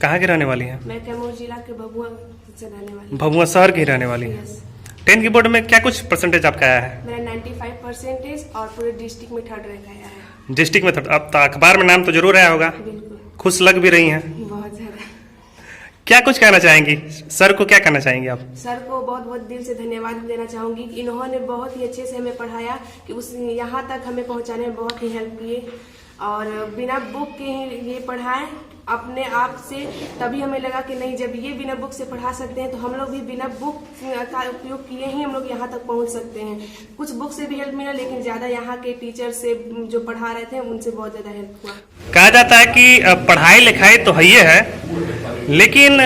कहाँ की रहने वाली हैं? मैं कैमूर जिला के भभुआ से रहने वाली हूँ। भभुआ शहर की रहने वाली हैं। 10th की बोर्ड में क्या कुछ परसेंटेज आपका आया है? मेरा 95% और पूरे डिस्ट्रिक्ट में 3rd रैंक आया है। डिस्ट्रिक्ट में अब तो अखबार में नाम तो जरूर आया होगा, बिल्कुल, खुश लग भी रही हैं। बहुत ज्यादा। क्या कुछ कहना चाहेंगी सर को, क्या कहना चाहेंगी आप? सर को बहुत बहुत दिल से धन्यवाद देना चाहूंगी कि इन्होंने बहुत ही अच्छे से हमें पढ़ाया, कि उस यहाँ तक हमें पहुँचाने में बहुत ही हेल्प किए और बिना बुक के ही ये पढ़ाएं अपने आप से। तभी हमें लगा कि नहीं, जब ये बिना बुक से पढ़ा सकते हैं तो हम लोग भी बिना बुक का उपयोग किए ही हम लोग यहाँ तक पहुँच सकते हैं। कुछ बुक से भी हेल्प मिला, लेकिन ज्यादा यहाँ के टीचर से जो पढ़ा रहे थे उनसे बहुत ज्यादा हेल्प हुआ। कहा जाता है कि पढ़ाई लिखाई तो है ही है, लेकिन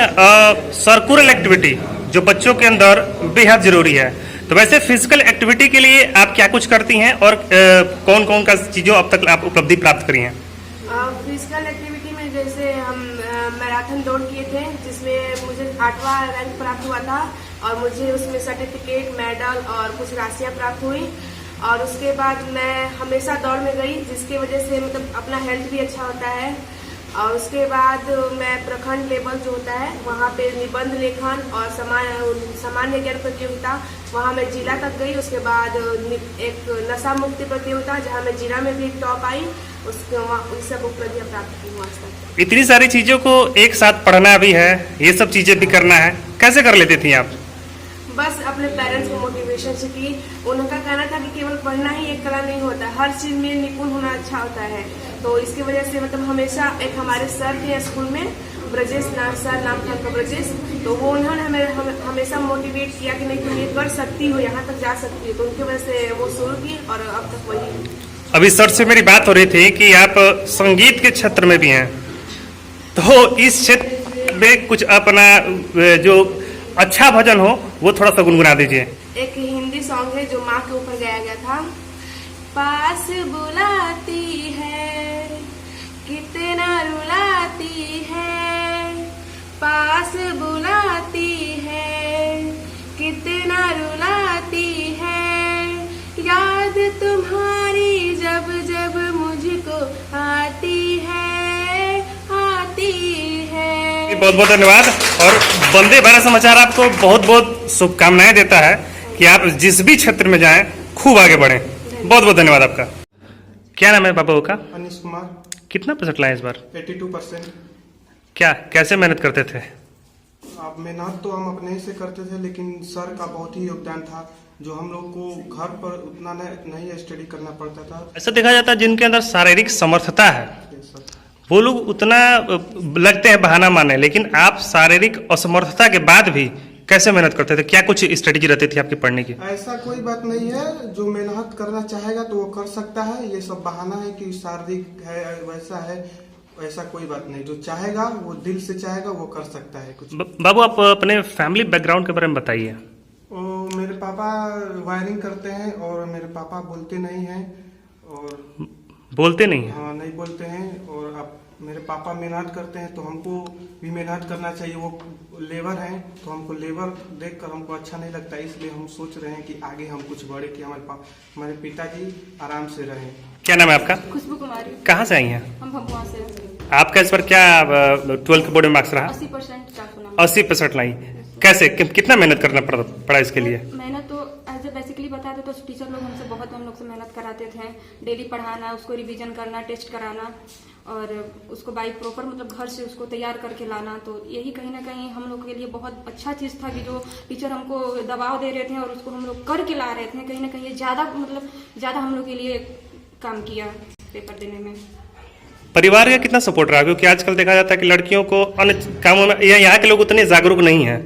सर्कुलर एक्टिविटी जो बच्चों के अंदर बेहद जरूरी है। तो वैसे फिजिकल एक्टिविटी के लिए आप क्या कुछ करती हैं और कौन कौन का चीजों अब तक आप उपलब्धि प्राप्त करी हैं? फिजिकल एक्टिविटी में जैसे हम मैराथन दौड़ किए थे, जिसमें मुझे 8वां रैंक प्राप्त हुआ था और मुझे उसमें सर्टिफिकेट, मेडल और कुछ राशियाँ प्राप्त हुई। और उसके बाद मैं हमेशा दौड़ में गई, जिसकी वजह से मतलब अपना हेल्थ भी अच्छा होता है। और उसके बाद मैं प्रखंड लेवल जो होता है वहाँ पे निबंध लेखन और सामान्य ज्ञान प्रतियोगिता, वहाँ मैं जिला तक गई। उसके बाद एक नशा मुक्ति प्रतियोगिता जहाँ मैं जिला में भी टॉप आई, उसके सब उपलब्धियाँ प्राप्त की आज तक। इतनी सारी चीजों को एक साथ पढ़ना भी है, ये सब चीजें भी करना है, कैसे कर लेती थी आप? बस अपने पेरेंट्स को मोटिवेशन से की। उनका कहना था कि केवल पढ़ना ही एक कला नहीं होता, हर चीज में निपुण होना अच्छा होता है। तो इसकी वजह से मतलब हमेशा एक हमारे सर थे स्कूल में, ब्रजेश नाम था उनका ब्रजेश, तो वो उन्होंने हमें हमेशा मोटिवेट किया कि नहीं तुम ये कर सकती हो, यहाँ तक जा सकती हो। तो उनकी वजह से वो शुरू की और अब तक वही। अभी सर से मेरी बात हो रही थी कि आप संगीत के क्षेत्र में भी हैं, तो इस क्षेत्र में कुछ अपना जो अच्छा भजन हो वो थोड़ा सा गुनगुना दीजिए। एक हिंदी सॉन्ग है जो माँ के ऊपर गाया गया था। पास बुलाती है कितना रुलाती है, पास बुलाती है कितना रुलाती है, याद तुम्हारी जब जब मुझको आती है, आती है। बहुत बहुत धन्यवाद और वंदे भारत समाचार आपको बहुत बहुत शुभकामनाएं देता है कि आप जिस भी क्षेत्र में जाएं खूब आगे बढ़ें। बहुत बहुत धन्यवाद आपका। क्या नाम है बाबू का? अनिश कुमार। कितना परसेंट लाए इस बार? 82%। क्या कैसे मेहनत करते थे? अब मेहनत तो हम अपने ही से करते थे, लेकिन सर का बहुत ही योगदान था, जो हम लोग को घर पर उतना नहीं स्टडी करना पड़ता था। ऐसा देखा जाता है जिनके अंदर शारीरिक समर्थता है वो लोग उतना लगते हैं बहाना मारने, लेकिन आप शारीरिक असमर्थता के बाद भी कैसे मेहनत करते थे? क्या कुछ स्ट्रेटेजी रहती थी आपकी पढ़ने की? ऐसा कोई बात नहीं है, जो मेहनत करना चाहेगा तो वो कर सकता है। ये सब बहाना है कि शारीरिक है वैसा है, ऐसा कोई बात नहीं। जो चाहेगा वो दिल से चाहेगा वो कर सकता है कुछ। बाबू आप अपने फैमिली बैकग्राउंड के बारे में बताइए। मेरे पापा वायरिंग करते हैं और मेरे पापा बोलते नहीं हैं। और बोलते नहीं है? हाँ, नहीं बोलते हैं। और अब मेरे पापा मेहनत करते हैं तो हमको भी मेहनत करना चाहिए। वो लेबर हैं तो हमको लेबर देखकर हमको अच्छा नहीं लगता, इसलिए हम सोच रहे हैं कि आगे हम कुछ बढ़े, कि हमारे पिताजी आराम से रहें। क्या नाम है आपका? खुशबू कुमारी। कहाँ से आई हैं? हम भभुआ से। आपका इस बार क्या 12th के बोर्ड में मार्क्स रहा? 80% 80% लाई। कैसे कितना मेहनत करना पड़ा इसके लिए? मेहनत तो एज ए बेसिकली बताते तो टीचर लोग हमसे बहुत हम लोग से मेहनत कराते थे। डेली पढ़ाना, उसको रिवीजन करना, टेस्ट कराना और उसको बाई प्रॉपर मतलब घर से उसको तैयार करके लाना। तो यही कहीं ना कहीं हम लोग के लिए बहुत अच्छा चीज़ था कि जो टीचर हमको दबाव दे रहे थे और उसको हम लोग करके ला रहे थे, कहीं ना कहीं ज़्यादा हम लोग के लिए काम किया पेपर देने में। परिवार का कितना सपोर्ट रहा? क्योंकि आजकल देखा जाता है कि लड़कियों को अन्य कामों में यहाँ के लोग उतने जागरूक नहीं है,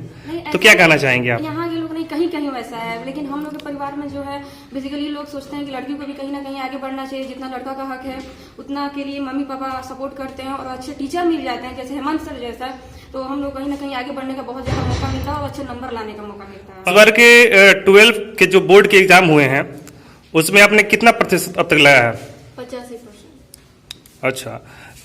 तो क्या कहना चाहेंगे आप? यहाँ के लोग नहीं, कहीं कहीं वैसा है, लेकिन हम लोग के परिवार में जो है बेसिकली लोग सोचते हैं कि लड़की को भी कहीं ना कहीं आगे बढ़ना चाहिए। जितना लड़का का हक है उतना के लिए मम्मी पापा सपोर्ट करते हैं और अच्छे टीचर मिल जाते हैं, जैसे हेमंत सर जैसा। तो हम लोग कहीं ना कहीं आगे बढ़ने का बहुत ज्यादा मौका मिलता है और अच्छे नंबर लाने का मौका मिलता है। अगर के 12 के जो बोर्ड के एग्जाम हुए हैं उसमें आपने कितना प्रतिशत अब तक लाया है? 85%। अच्छा,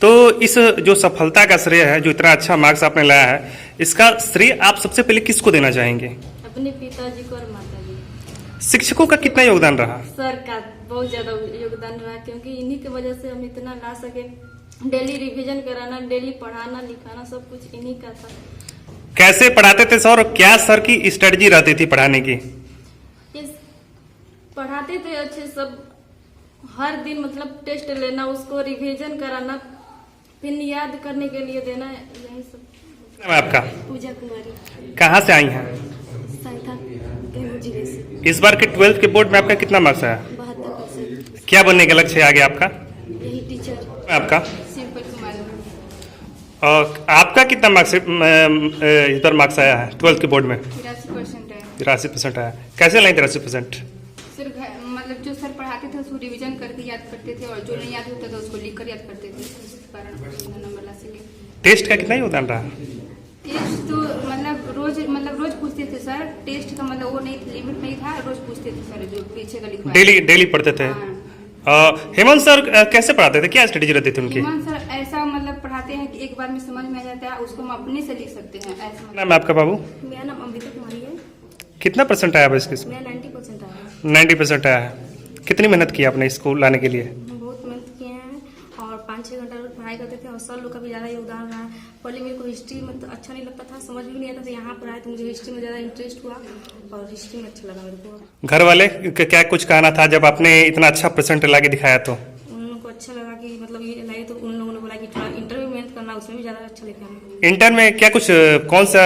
तो इस जो सफलता का श्रेय है, जो इतना अच्छा मार्क्स आपने लाया है, इसका श्रेय आप सबसे पहले किसको देना चाहेंगे? अपने पिताजी को और माता जी। शिक्षकों का कितना योगदान रहा? सर का बहुत ज्यादा योगदान रहा, क्योंकि इन्हीं की वजह से हम इतना ला सके। डेली रिवीजन कराना, डेली पढ़ाना लिखाना सब कुछ इन्हीं का था। कैसे पढ़ाते थे सर, और क्या सर की स्ट्रेटजी रहती थी पढ़ाने की? ये पढ़ाते थे अच्छे सब, हर दिन मतलब टेस्ट लेना, उसको रिवीजन कराना, फिर याद करने के लिए देना, यही सब। नाम है आपका? पूजा कुमारी। कहाँ से आई हैं? संस्था केंद्र जिले से। इस बार के 12th के बोर्ड में आपका कितना मार्क्स आया? 72%। क्या बनने का लक्ष्य है आगे आपका? यही टीचर। आपका? सिंपल कुमारी। और आपका कितना मार्क्स इस बार मार्क्स आया है 12th के बोर्ड में? 83% है। 83% आया। कैसे लाइन 83%? सिर्फ मतलब जो सर पढ़ाते थे उसको रिवीजन करके याद करते थे, और जो नहीं याद होता था उसको लिख कर याद करते थे, इस कारण नंबर ला सके। टेस्ट का कितना योगदान रहा? टेस्ट तो मतलब रोज पूछते थे सर, टेस्ट का मतलब वो नहीं, लिमिट नहीं था, रोज पूछते थे सर जो पीछे का लिखवा। डेली पढ़ते थे। हेमंत सर कैसे पढ़ाते थे, क्या स्ट्रेटेजी रहती थी उनकी? हेमंत सर ऐसा मतलब पढ़ाते हैं कि एक बार में समझ में आ जाता है, उसको हम अपने से लिख सकते हैं ऐसा। नाम है आपका बाबू? मेरा नाम अमृता कुमारी है। कितना परसेंट आया इसके? मेरा 90% आया। 90% आया है। कितनी मेहनत की आपने स्कूल लाने के लिए? बहुत मेहनत किए हैं, और 5-6 घंटा रोज पढ़ाई करते थे, और सर लोग का भी ज़्यादा योगदान रहा। पहले मेरे को हिस्ट्री में तो अच्छा नहीं लगता था, समझ भी नहीं आता था, यहाँ पर आए तो मुझे हिस्ट्री में ज़्यादा इंटरेस्ट हुआ, और हिस्ट्री में अच्छा लगा मेरे को। घर वाले क्या कुछ कहना था जब आपने इतना अच्छा परसेंट ला के दिखाया तो? उन लोगों को अच्छा लगा कि मतलब ये लाए, तो उन लोगों ने बोला कि थोड़ा इंटर में मेहनत करना, उसमें भी ज़्यादा अच्छा लिखा है। इंटर में क्या कुछ कौन सा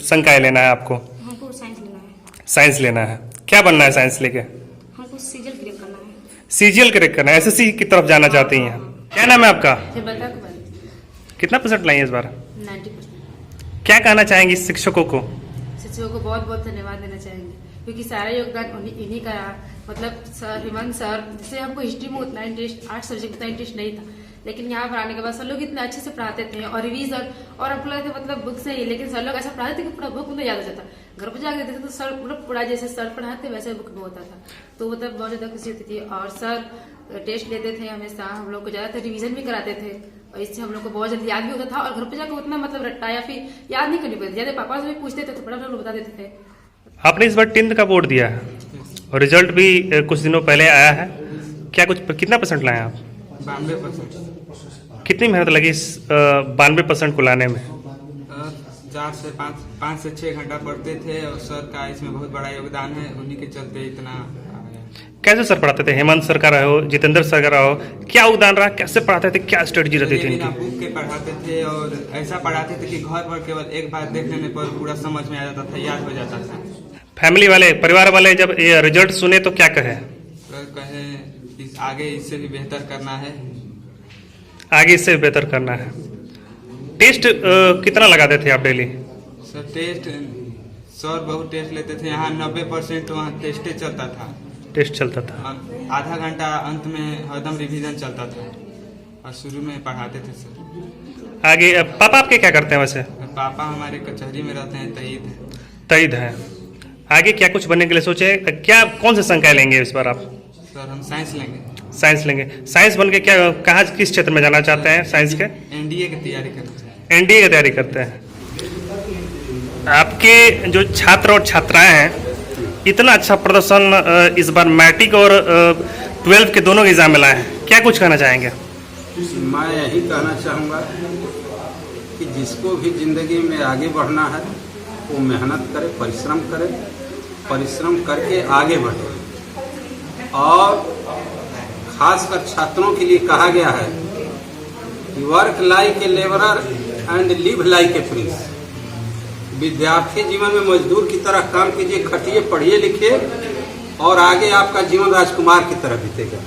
संकाय लेना है आपको? हमको साइंस लेना है। साइंस लेना है। क्या बनना है साइंस लेके? हमको सीजल क्रैक करना है। सीजीएल क्रैक करना है, एसएससी की तरफ जाना चाहती हैं? क्या नाम है आपका? बता कुमारी। कितना परसेंट लाई है इस बार? 90%। क्या कहना चाहेंगी शिक्षकों को? शिक्षकों को बहुत बहुत धन्यवाद देना चाहेंगे, क्योंकि सारा योगदान इन्हीं का रहा। मतलब सर हेमंत सर, जैसे हमको हिस्ट्री में उतना इंटरेस्ट, 8 सब्जेक्ट उतना इंटरेस्ट नहीं था, लेकिन यहाँ पर आने के बाद सर लोग इतने अच्छे से पढ़ाते थे, और रिवीजन और हमको लगता था मतलब बुक से ही, लेकिन सर लोग ऐसा पढ़ाते थे कि पूरा बुक में याद हो जाता। घर पर जाकर देखते तो सर मतलब पूरा जैसे सर पढ़ाते वैसे बुक में होता था, तो मतलब बहुत ज्यादा खुशी होती थी। और सर टेस्ट लेते थे हमेशा, हम लोग को ज्यादातर रिवीजन भी कराते थे, और इससे हम लोग को बहुत जल्दी याद भी होता था, और घर पर जाकर उतना मतलब रट्टा या फिर याद नहीं करनी पड़ती। ज्यादा पापा से भी पूछते थे तो बड़ा लोग बता देते थे। आपने इस बार 10th का बोर्ड दिया है, और रिजल्ट भी कुछ दिनों पहले आया है। क्या कितना परसेंट लाए आप? 92%। कितनी मेहनत लगी इस 92% को लाने में? 5 से 6 घंटा पढ़ते थे, और सर का इसमें बहुत बड़ा योगदान है, उन्हीं के चलते इतना आ गया। कैसे सर पढ़ाते थे? हेमंत सर का रहो, जितेंद्र सर का रहो, क्या योगदान रहा? कैसे पढ़ाते थे, क्या स्ट्रेटजी रहती थी बिना इनकी? बुक के पढ़ाते थे, और ऐसा पढ़ाते थे कि घर पर केवल एक बार देख लेने पर पूरा समझ में आ जाता था, याद हो जाता था। फैमिली वाले, परिवार वाले जब ये रिजल्ट सुने तो क्या कहे? सर कहे आगे इससे भी बेहतर करना है। आगे इससे बेहतर करना है। टेस्ट कितना लगाते थे आप डेली? सर टेस्ट, सर बहुत टेस्ट लेते थे, यहाँ 90% वहाँ टेस्टे चलता था। टेस्ट चलता था। और आधा घंटा अंत में हरदम रिवीजन चलता था, और शुरू में पढ़ाते थे सर। आगे पापा आपके क्या करते हैं वैसे? पापा हमारे कचहरी में रहते हैं, तईद है। आगे क्या कुछ बनने के लिए सोचे? क्या कौन से संकाय लेंगे इस बार आप? सर हम साइंस लेंगे। साइंस लेंगे। साइंस बन के क्या, कहाँ किस क्षेत्र में जाना चाहते हैं साइंस के? एनडीए की तैयारी करते हैं। एनडीए की तैयारी करते हैं। आपके जो छात्र और छात्राएं हैं, इतना अच्छा प्रदर्शन इस बार मैट्रिक और 12th के दोनों एग्जाम में लाए हैं, क्या कुछ कहना चाहेंगे? मैं यही कहना चाहूँगा कि जिसको भी जिंदगी में आगे बढ़ना है वो मेहनत करे, परिश्रम करके आगे बढ़े। और खासकर छात्रों के लिए कहा गया है कि work like a labourer and live like a Prince. विद्यार्थी जीवन में मजदूर की तरह काम कीजिए, खटिए, पढ़िए, लिखिए, और आगे आपका जीवन राजकुमार की तरह बीतेगा।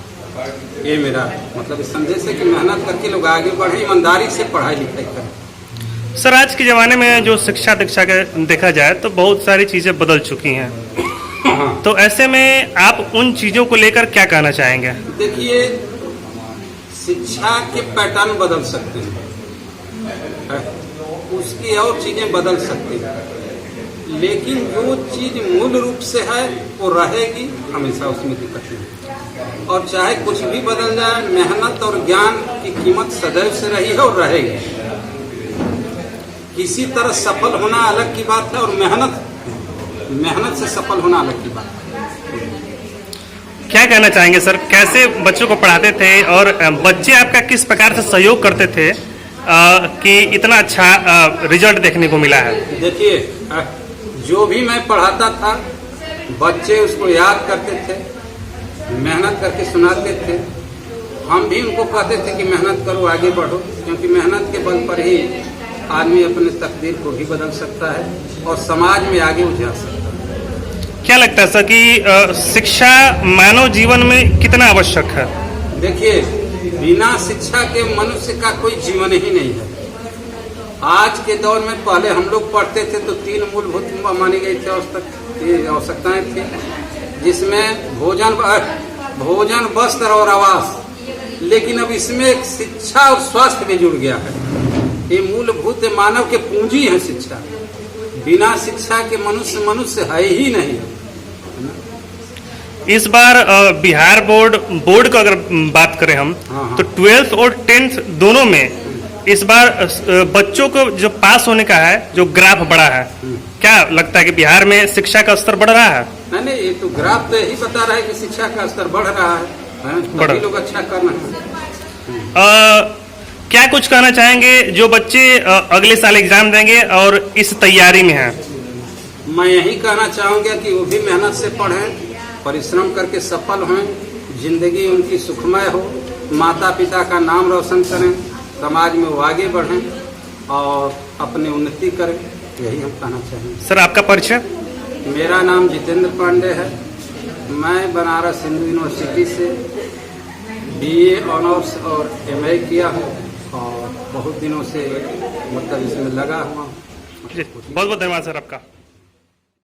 ये मेरा मतलब इस संदेश है कि मेहनत करके लोग आगे बढ़े, ईमानदारी से पढ़ाई लिखाई करें। सर आज के ज़माने में जो शिक्षा दीक्षा के देखा जाए तो बहुत सारी चीज़ें बदल चुकी हैं। हाँ। तो ऐसे में आप उन चीज़ों को लेकर क्या कहना चाहेंगे? देखिए, शिक्षा के पैटर्न बदल सकते हैं, उसकी और चीजें बदल सकती हैं, लेकिन जो चीज मूल रूप से है वो रहेगी हमेशा, उसमें दिक्कत नहीं। और चाहे कुछ भी बदल जाए, मेहनत और ज्ञान की कीमत सदैव से रही है और रहेगी। किसी तरह सफल होना अलग की बात है, और मेहनत से सफल होना अलग की बात है। क्या कहना चाहेंगे सर, कैसे बच्चों को पढ़ाते थे और बच्चे आपका किस प्रकार से सहयोग करते थे कि इतना अच्छा रिजल्ट देखने को मिला है? देखिए, जो भी मैं पढ़ाता था बच्चे उसको याद करते थे, मेहनत करके सुनाते थे। हम भी उनको कहते थे कि मेहनत करो, आगे बढ़ो, क्योंकि मेहनत के बल पर ही आदमी अपने तकदीर को भी बदल सकता है और समाज में आगे उठा सकता है। क्या लगता है सर कि शिक्षा मानव जीवन में कितना आवश्यक है? देखिए, बिना शिक्षा के मनुष्य का कोई जीवन ही नहीं है। आज के दौर में पहले हम लोग पढ़ते थे तो 3 मूलभूत मानी गई थी आवश्यकताएं थी, जिसमें भोजन, वस्त्र और आवास। लेकिन अब इसमें शिक्षा और स्वास्थ्य भी जुड़ गया है। ये मूलभूत मानव के पूंजी है शिक्षा। बिना शिक्षा के मनुष्य है ही नहीं। इस बार बिहार बोर्ड का अगर बात करें हम, हाँ। तो 12th और 10th दोनों में इस बार बच्चों को जो पास होने का है, जो ग्राफ बढ़ा है, क्या लगता है कि बिहार में शिक्षा का स्तर बढ़ रहा है? नहीं, ये तो ग्राफ तो यही बता रहा है कि शिक्षा का स्तर बढ़ रहा है, सभी लोग अच्छा कर रहे हैं। क्या कुछ कहना चाहेंगे जो बच्चे अगले साल एग्जाम देंगे और इस तैयारी में हैं? मैं यही कहना चाहूँगा कि वो भी मेहनत से पढ़ें, परिश्रम करके सफल हों, जिंदगी उनकी सुखमय हो, माता पिता का नाम रोशन करें, समाज में वो आगे बढ़ें और अपनी उन्नति करें, यही हम कहना चाहेंगे। सर, आपका परिचय? मेरा नाम जितेंद्र पांडे है। मैं बनारस हिंदू यूनिवर्सिटी से BA ऑनर्स और MA किया हूँ और बहुत दिनों से मतलब इसमें लगा हुआ हूँ। बहुत बहुत धन्यवाद सर आपका।